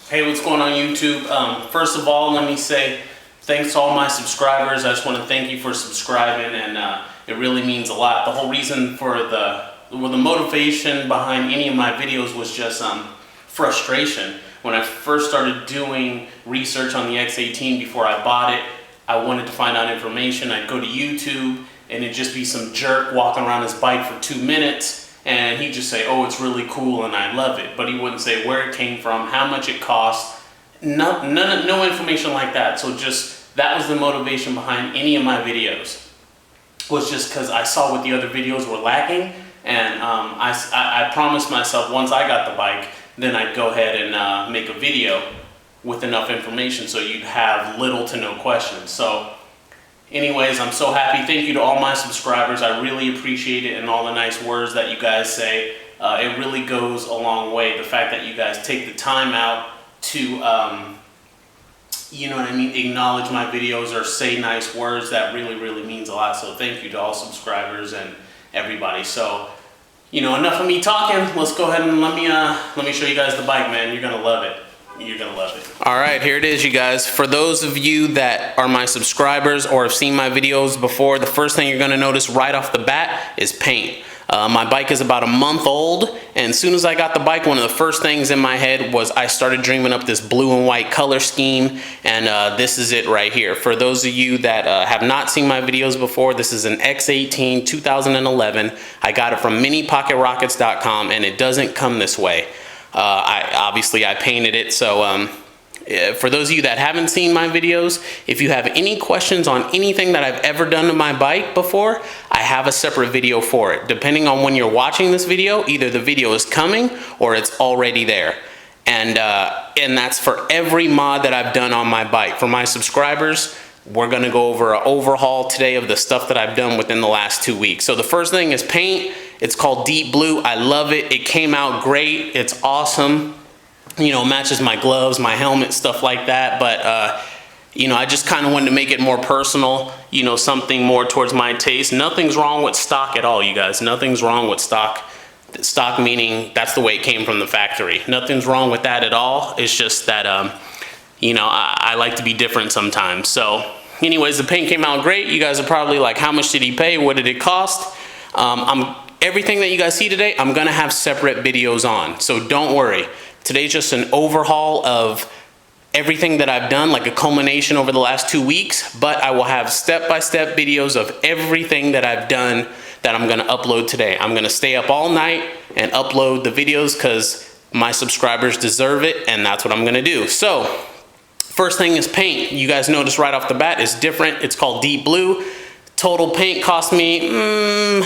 Hey, what's going on YouTube? First of all, let me say thanks to all my subscribers. I just want to thank you for subscribing, and it really means a lot. The whole reason for the motivation behind any of my videos was just frustration. When I first started doing research on the X18 before I bought it, I wanted to find out information. I'd go to YouTube and it'd just be some jerk walking around his bike for 2 minutes. And he'd just say, oh, it's really cool and I love it. But he wouldn't say where it came from, how much it cost, no information like that. So just, that was the motivation behind any of my videos. Was just because I saw what the other videos were lacking. And I promised myself once I got the bike, then I'd go ahead and make a video with enough information so you'd have little to no questions. So anyways, I'm so happy. Thank you to all my subscribers. I really appreciate it, and all the nice words that you guys say. It really goes a long way. The fact that you guys take the time out to, you know what I mean, acknowledge my videos or say nice words, that really, really means a lot. So thank you to all subscribers and everybody. So, you know, enough of me talking. Let's go ahead and let me show you guys the bike, man. You're gonna love it. You're gonna love it. All right, here it is, you guys. For those of you that are my subscribers or have seen my videos before, the first thing you're gonna notice right off the bat is paint. My bike is about a month old, and as soon as I got the bike, one of the first things in my head was I started dreaming up this blue and white color scheme, and this is it right here. For those of you that have not seen my videos before, this is an X18 2011. I got it from minipocketrockets.com, and it doesn't come this way. I painted it, so for those of you that haven't seen my videos, if you have any questions on anything that I've ever done to my bike before, I have a separate video for it. Depending on when you're watching this video, either the video is coming or it's already there. And that's for every mod that I've done on my bike. For my subscribers, we're gonna go over an overhaul today of the stuff that I've done within the last 2 weeks. So the first thing is paint. It's called Deep Blue. I love it. It came out great. It's awesome. You know, matches my gloves, my helmet, stuff like that. But, you know, I just kind of wanted to make it more personal, you know, something more towards my taste. Nothing's wrong with stock at all, you guys. Nothing's wrong with stock. Stock meaning that's the way it came from the factory. Nothing's wrong with that at all. It's just that, you know, I like to be different sometimes. So anyways, the paint came out great. You guys are probably like, how much did he pay? What did it cost? Everything that you guys see today, I'm gonna have separate videos on. So don't worry. Today's just an overhaul of everything that I've done, like a culmination over the last 2 weeks, but I will have step-by-step videos of everything that I've done that I'm gonna upload today. I'm gonna stay up all night and upload the videos because my subscribers deserve it, and that's what I'm gonna do. So, first thing is paint. You guys notice right off the bat, it's different. It's called Deep Blue. Total paint cost me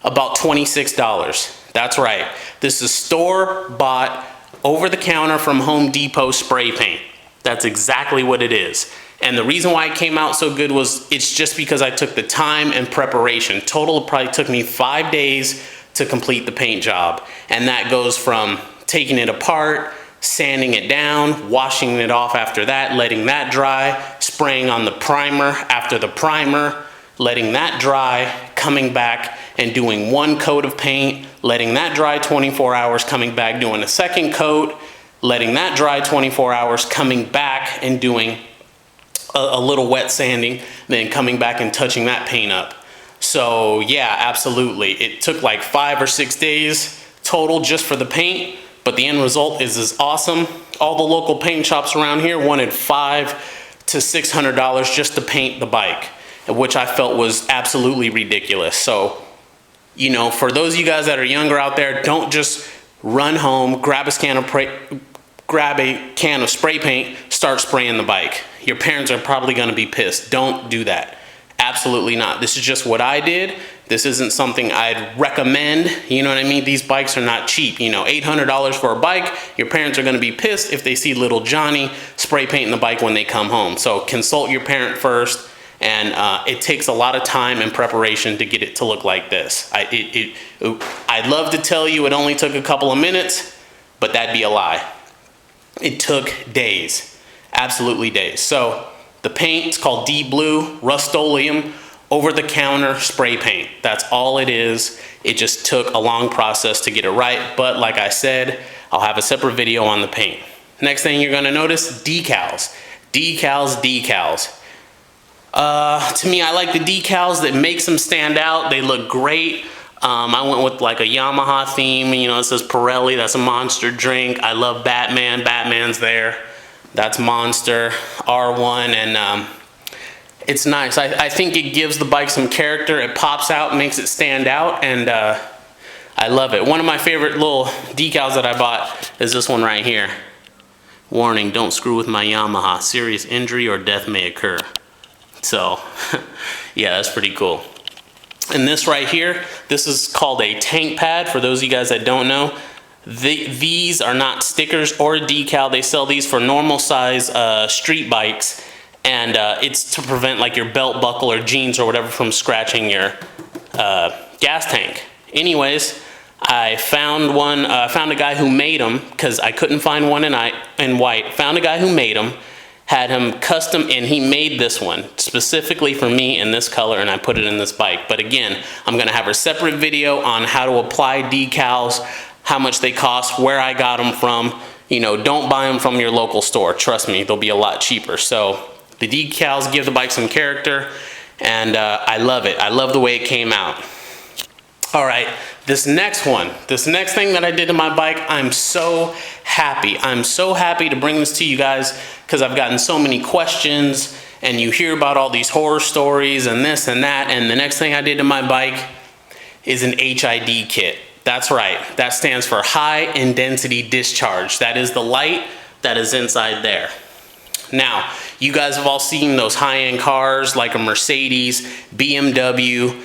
about $26. That's right. This is store-bought, over-the-counter from Home Depot spray paint. That's exactly what it is. And the reason why it came out so good was it's just because I took the time and preparation. Total, it probably took me 5 days to complete the paint job. And that goes from taking it apart, sanding it down, washing it off after that, letting that dry, spraying on the primer after the primer, letting that dry, coming back and doing one coat of paint, letting that dry 24 hours, coming back, doing a second coat, letting that dry 24 hours, coming back and doing a little wet sanding, then coming back and touching that paint up. So yeah, absolutely. It took like 5 or 6 days total just for the paint, but the end result is awesome. All the local paint shops around here wanted $500 to $600 just to paint the bike, which I felt was absolutely ridiculous. So, you know, for those of you guys that are younger out there, don't just run home, grab a can of spray paint, start spraying the bike. Your parents are probably gonna be pissed. Don't do that. Absolutely not. This is just what I did. This isn't something I'd recommend. You know what I mean? These bikes are not cheap. You know, $800 for a bike, your parents are gonna be pissed if they see little Johnny spray painting the bike when they come home. So consult your parent first. And it takes a lot of time and preparation to get it to look like this. I'd love to tell you it only took a couple of minutes, but that'd be a lie. It took days, absolutely days. So the paint, it's called Deep Blue, Rust-Oleum, over-the-counter spray paint. That's all it is. It just took a long process to get it right, but like I said, I'll have a separate video on the paint. Next thing you're gonna notice, decals. Decals, decals. To me, I like the decals that makes them stand out. They look great. I went with like a Yamaha theme. You know, it says Pirelli, that's a Monster drink. I love Batman, Batman's there. That's Monster, R1, and it's nice. I think it gives the bike some character. It pops out, makes it stand out, and I love it. One of my favorite little decals that I bought is this one right here. Warning, don't screw with my Yamaha. Serious injury or death may occur. So, yeah, that's pretty cool. And this right here, this is called a tank pad, for those of you guys that don't know. These are not stickers or a decal. They sell these for normal size street bikes, and it's to prevent like your belt buckle or jeans or whatever from scratching your gas tank. Anyways, I found one, found a guy who made them, because I couldn't find one in white. Found a guy who made them, had him custom, and he made this one specifically for me in this color, and I put it in this bike. But again, I'm gonna have a separate video on how to apply decals, how much they cost, where I got them from. You know, don't buy them from your local store. Trust me, they'll be a lot cheaper. So the decals give the bike some character, and I love it. I love the way it came out. All right, this next thing that I did to my bike, I'm so happy. I'm so happy to bring this to you guys, because I've gotten so many questions, and you hear about all these horror stories and this and that, and the next thing I did to my bike is an HID kit. That's right, that stands for high intensity discharge. That is the light that is inside there. Now, you guys have all seen those high-end cars like a Mercedes, BMW,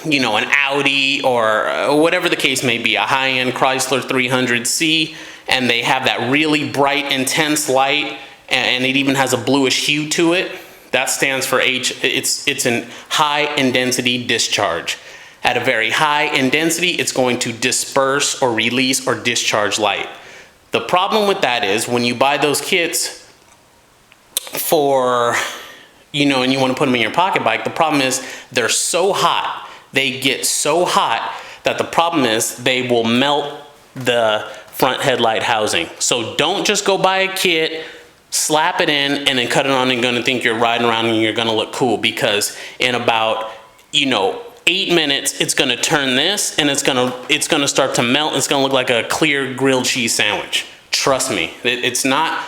you know, an Audi, or whatever the case may be, a high-end Chrysler 300C, and they have that really bright, intense light, and it even has a bluish hue to it. That stands for it's an high intensity discharge. At a very high intensity, it's going to disperse or release or discharge light. The problem with that is when you buy those kits for, you know, and you want to put them in your pocket bike, the problem is they're so hot. They get so hot that the problem is they will melt the front headlight housing. So don't just go buy a kit, slap it in, and then cut it on, and you're going to think you're riding around and you're going to look cool, because in about, you know, 8 minutes, it's gonna turn this, and it's gonna start to melt. It's gonna look like a clear grilled cheese sandwich. Trust me, it's not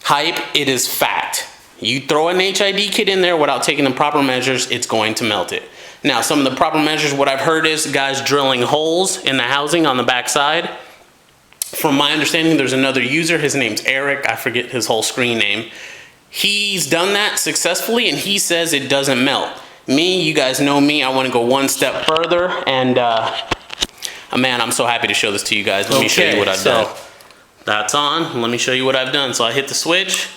hype, it is fact. You throw an HID kit in there without taking the proper measures, it's going to melt it. Now, some of the proper measures, what I've heard is guys drilling holes in the housing on the back side. From my understanding, there's another user, his name's Eric, I forget his whole screen name. He's done that successfully, and he says it doesn't melt. Me, you guys know me, I want to go one step further, and man, I'm so happy to show this to you guys. Let me show you what I've done. That's on. Let me show you what I've done. So I hit the switch,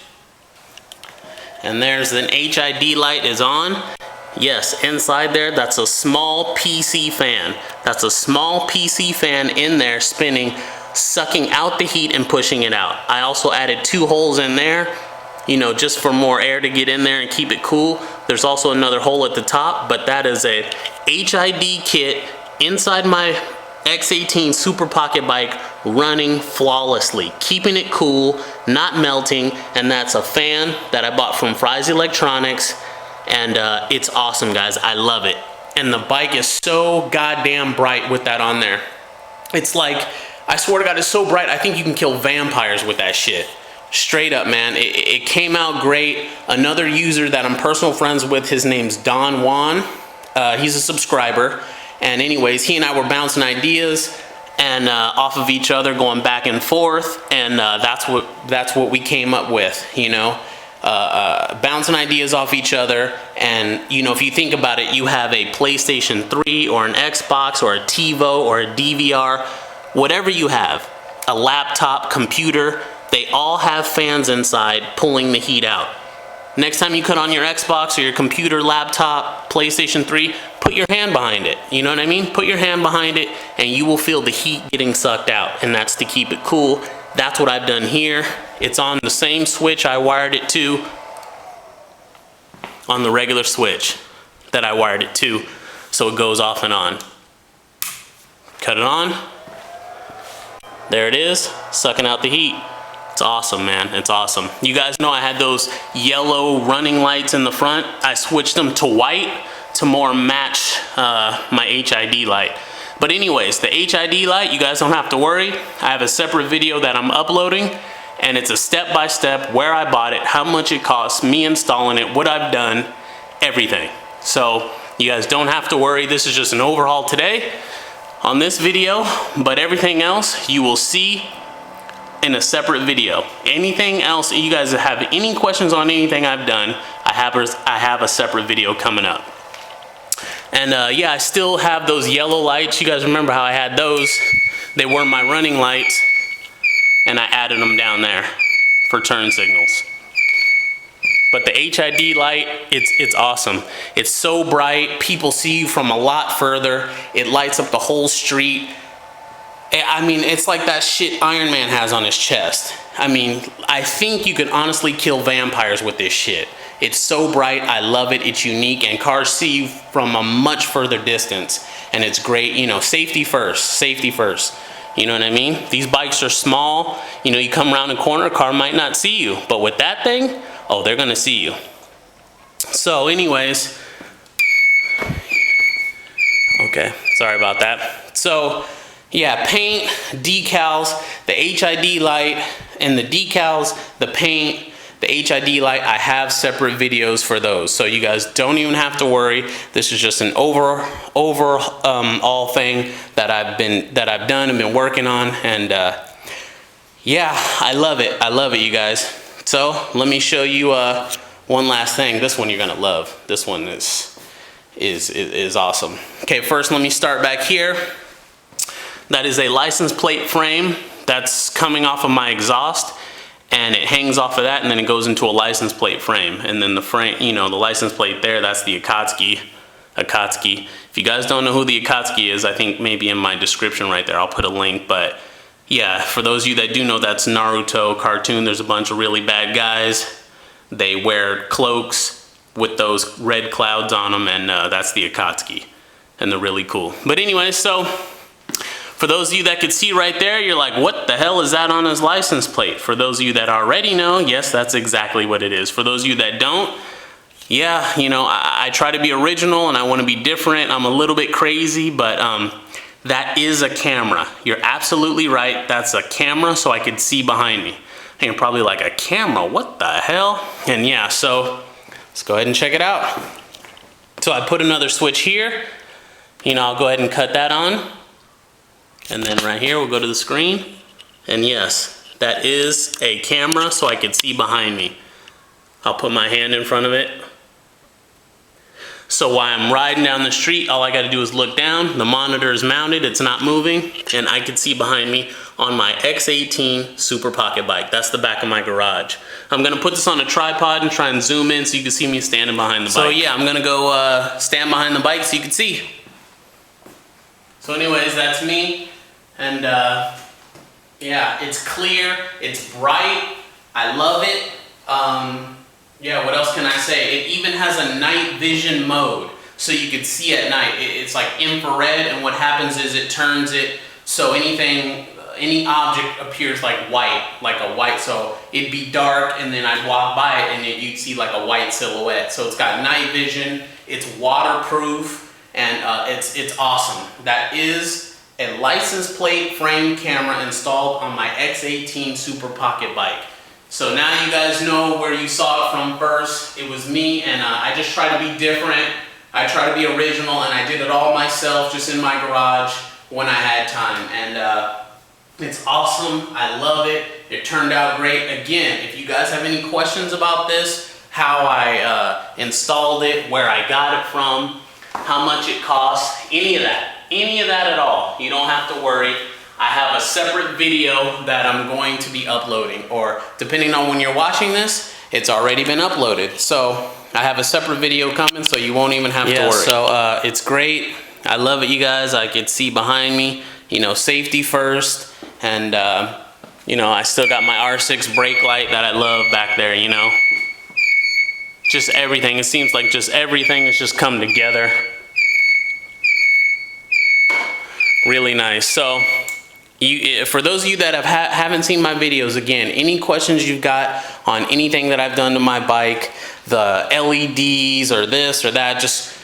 and there's an HID light is on. Yes, inside there, that's a small PC fan. That's a small PC fan in there spinning, sucking out the heat and pushing it out. I also added 2 holes in there, you know, just for more air to get in there and keep it cool. There's also another hole at the top, but that is a HID kit inside my X18 Super Pocket bike, running flawlessly, keeping it cool, not melting, and that's a fan that I bought from Fry's Electronics, and it's awesome, guys. I love it. And the bike is so goddamn bright with that on there. It's like, I swear to God, it's so bright, I think you can kill vampires with that shit. Straight up, man. It came out great. Another user that I'm personal friends with, his name's Don Juan. He's a subscriber. And anyways, he and I were bouncing ideas and off of each other, going back and forth. And that's what we came up with, you know. Bouncing ideas off each other. And, you know, if you think about it, you have a PlayStation 3 or an Xbox or a TiVo or a DVR, whatever you have, a laptop, computer, they all have fans inside pulling the heat out. Next time you cut on your Xbox or your computer, laptop, PlayStation 3, put your hand behind it. You know what I mean? Put your hand behind it and you will feel the heat getting sucked out, and that's to keep it cool. That's what I've done here. It's on the same switch I wired it to, on the regular switch that I wired it to, so it goes off and on. Cut it on. There it is, sucking out the heat. It's awesome, man. It's awesome. You guys know I had those yellow running lights in the front. I switched them to white to more match my HID light. But anyways, the HID light, you guys don't have to worry. I have a separate video that I'm uploading, and it's a step-by-step where I bought it, how much it costs, me installing it, what I've done, everything. So you guys don't have to worry. This is just an overhaul today on this video, but everything else you will see in a separate video. Anything else, you guys have any questions on anything I've done, I have a separate video coming up. And yeah, I still have those yellow lights. You guys remember how I had those? They were my running lights, and I added them down there for turn signals. But the HID light, it's awesome. It's so bright, people see you from a lot further. It lights up the whole street. I mean, it's like that shit Iron Man has on his chest. I mean, I think you could honestly kill vampires with this shit. It's so bright, I love it, it's unique, and cars see you from a much further distance. And it's great, you know, safety first, safety first. You know what I mean? These bikes are small, you know, you come around a corner, a car might not see you. But with that thing, oh, they're gonna see you. So anyways, okay, sorry about that. So yeah, paint, decals, the HID light, and the decals, the paint, the HID light, I have separate videos for those. So you guys don't even have to worry. This is just an overall thing that I've done and been working on, and yeah, I love it. I love it, you guys. So let me show you one last thing. This one you're gonna love. This one is awesome. Okay, first let me start back here. That is a license plate frame that's coming off of my exhaust, and it hangs off of that, and then it goes into a license plate frame. And then the frame, you know, the license plate there, that's the Akatsuki. If you guys don't know who the Akatsuki is, I think maybe in my description right there, I'll put a link. But yeah, for those of you that do know, that's Naruto cartoon. There's a bunch of really bad guys. They wear cloaks with those red clouds on them, and that's the Akatsuki. And they're really cool. But anyway, so for those of you that could see right there, you're like, what the hell is that on his license plate? For those of you that already know, yes, that's exactly what it is. For those of you that don't, yeah, you know, I try to be original and I want to be different. I'm a little bit crazy, but that is a camera. You're absolutely right. That's a camera, so I could see behind me. And you're probably like, a camera? What the hell? And yeah, so let's go ahead and check it out. So I put another switch here. You know, I'll go ahead and cut that on. And then right here, we'll go to the screen. And yes, that is a camera, so I can see behind me. I'll put my hand in front of it. So while I'm riding down the street, all I gotta do is look down. The monitor is mounted, it's not moving, and I can see behind me on my X18 Super Pocket bike. That's the back of my garage. I'm gonna put this on a tripod and try and zoom in so you can see me standing behind the bike. So yeah, I'm gonna go stand behind the bike so you can see. So anyways, that's me. And yeah, it's clear, it's bright, I love it. Yeah, what else can I say? It even has a night vision mode, so you can see at night. It's like infrared, and what happens is it turns it so any object appears like a white, so it'd be dark, and then I'd walk by it, and you'd see like a white silhouette. So it's got night vision, it's waterproof, and it's awesome. That is a license plate frame camera installed on my X18 Super Pocket bike. So now you guys know where you saw it from first. It was me, and I just try to be different. I try to be original, and I did it all myself just in my garage when I had time. And it's awesome. I love it. It turned out great. Again, if you guys have any questions about this, how I installed it, where I got it from, how much it costs, any of that at all, you don't have to worry. I have a separate video that I'm going to be uploading, or depending on when you're watching this, it's already been uploaded. So I have a separate video coming, so you won't even have to worry. So it's great. I love it, you guys. I can see behind me, you know, safety first. And, you know, I still got my R6 brake light that I love back there, you know. Just everything. It seems like just everything has just come together. Really nice. So For those of you that haven't seen my videos, again, any questions you've got on anything that I've done to my bike, the LEDs or this or that, just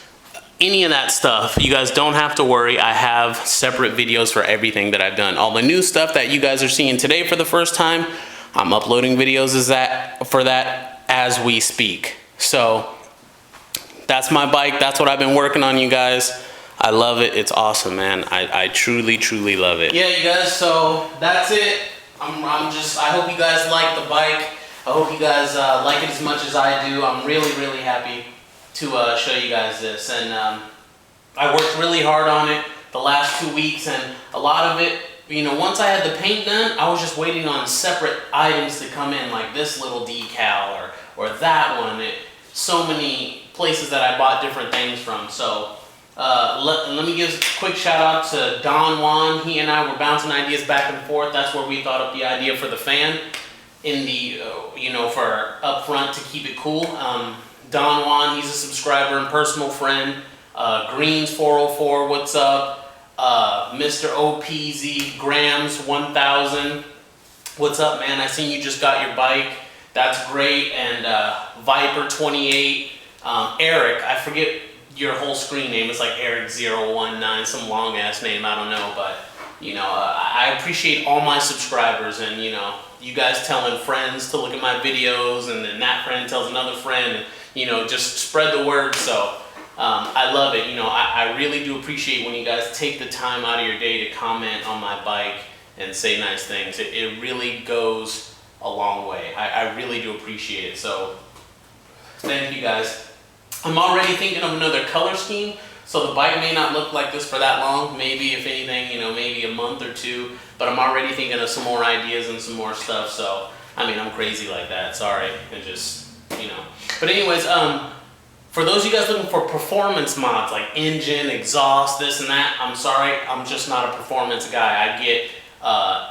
any of that stuff, you guys don't have to worry. I have separate videos for everything that I've done. All the new stuff that you guys are seeing today for the first time, I'm uploading videos for that as we speak. So that's my bike. That's what I've been working on, you guys. I love it. It's awesome, man. I truly, truly love it. Yeah, you guys, so that's it. I hope you guys like the bike. I hope you guys like it as much as I do. I'm really, really happy to show you guys this. And I worked really hard on it the last 2 weeks, and a lot of it, you know, once I had the paint done, I was just waiting on separate items to come in, like this little decal or that one. So many places that I bought different things from. So let me give a quick shout out to Don Juan. He and I were bouncing ideas back and forth. That's where we thought up the idea for the fan in the, you know, for up front to keep it cool. Don Juan, he's a subscriber and personal friend. Greens 404, what's up? Mr. OPZ Grams 1000, what's up, man? I seen you just got your bike. That's great. And Viper 28, Eric, I forget your whole screen name. It's like Eric019, some long ass name, I don't know, but you know, I appreciate all my subscribers, and you know, you guys telling friends to look at my videos, and then that friend tells another friend, and you know, just spread the word. So I love it. You know, I really do appreciate when you guys take the time out of your day to comment on my bike and say nice things. It really goes a long way. I really do appreciate it. So thank you guys. I'm already thinking of another color scheme, so the bike may not look like this for that long. Maybe, if anything, you know, maybe a month or two. But I'm already thinking of some more ideas and some more stuff. So, I mean, I'm crazy like that. Sorry. It just, you know. But anyways, for those of you guys looking for performance mods, like engine, exhaust, this and that, I'm sorry. I'm just not a performance guy. I get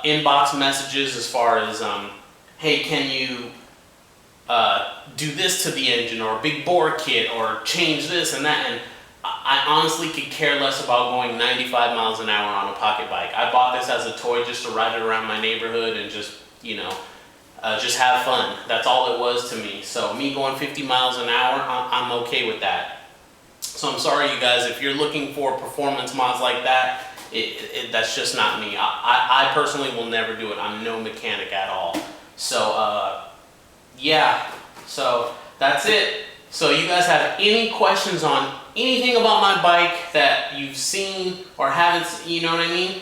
inbox messages as far as, hey, can you do this to the engine, or a big bore kit, or change this and that, and I honestly could care less about going 95 miles an hour on a pocket bike. I bought this as a toy just to ride it around my neighborhood and just, you know, just have fun. That's all it was to me. So me going 50 miles an hour, I'm okay with that. So I'm sorry, you guys, if you're looking for performance mods like that, that's just not me. I personally will never do it. I'm no mechanic at all. So yeah, so that's it. So you guys have any questions on anything about my bike that you've seen or haven't, you know what I mean?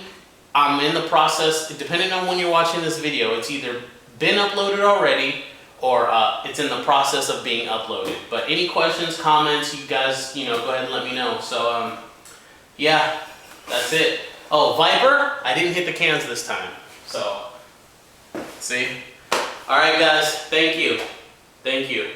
I'm in the process, depending on when you're watching this video, it's either been uploaded already or it's in the process of being uploaded. But any questions, comments, you guys, you know, go ahead and let me know. So yeah, that's it. Oh, Viper, I didn't hit the cans this time. So, see? All right, guys, thank you. Thank you.